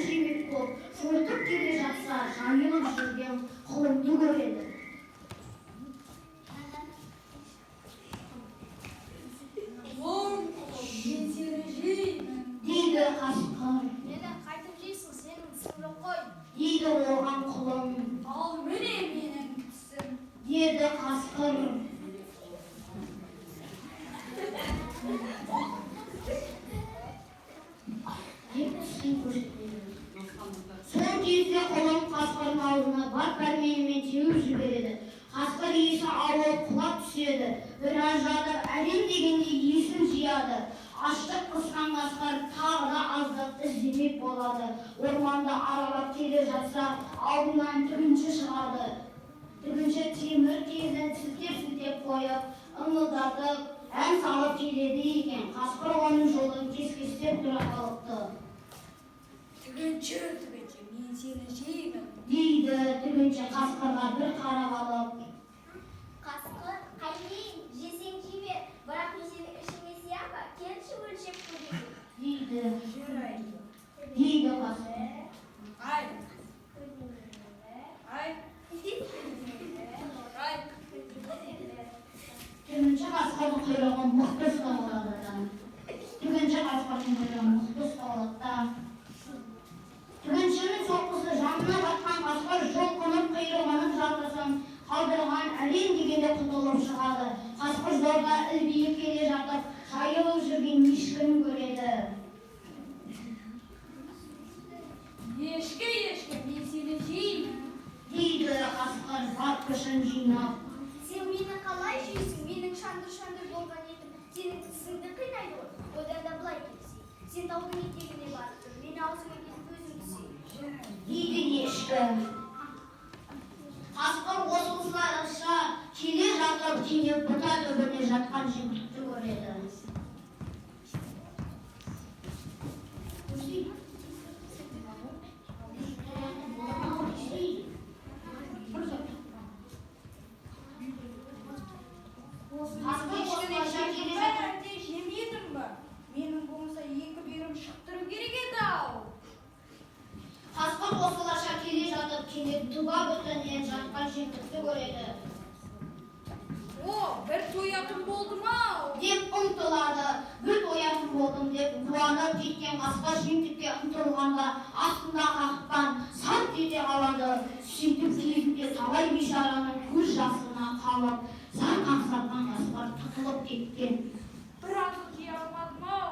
жемек болып, жортып келе жатса, жайылып жүрген құлынды көреді. Дейді қасқыр. Мені қайтып жейсің, сенің сынып қой. Дейді оған құлын. Ал міне менің түсім. Деді қасқыр. Сол кезде құлын қасқырдың аузына бар пәрменімен теуіп жібереді. Қасқыр иісі ауыр құлап түседі. Біраз жатып әлем дегенде есін жияды. Аштық қысқан қасқыр тағы да аздап іздемек болады. Орманда аралап келе жатса, алдынан тігінші шығады. Тігінші темір тезін сілтеп қойып, ыңылдатып, ән салып келеді екен. Қасқыр оның жолын кескестеп тұра қалыпты. Тігінші, мен сені жеймін. Дейді тігінші қасқырға бір қарап алып. Қасқыр, қайтейін, жесең жеме, бірақ мен сені ішіңе сияма, келші өлшеп көрейін. Дейді. Жүрайын. Дейді қасқыр. Ай. Тігінші қасқырдың құйрығын мықты ұстап алады. Тігіншінің соққысы жанына батқан қасқыр жұлқынып құйрығының жартысын қалдырған әлем дегенде құтылып шығады. Қасқыр зорға ілбиіп келе жатып, жайылып жүрген ешкіні көреді. Ешкі, мен сені жеймін. Дейді қасқыр бар күшін жинап. Сен мені қалай жейсің, менің шандыр-шандыр болған етім, сенің тісіңді қинайды ғой. Одан да былай келсей, сен таудың етегіне барып тұр, мені аузыңа кетіп өзің түсей. Дейді ешкі. Қасқыр осылайша келе жатып теңеп бұта түбіне жатқан жігітті көреді. Жемедің ба? Менің болмаса екі бүйірім шықтыру керек еді-ау. Қасқыр осылайша келе жатып кенет тұба бүтінен жатқан жігітті көреді. О, бір тоятын болдым-ау деп ұмтылады. Бір тоятын болдым деп қуанып кеткен қасқыр жемтікке ұмтылғанда астында қақпан сарт ете қалады. Сөйтіп кезінде талай бейшараның көз жасына қалып, зар қақсатқан қасқыр тұтылып кеткен. бір азық жей алмадым-ау.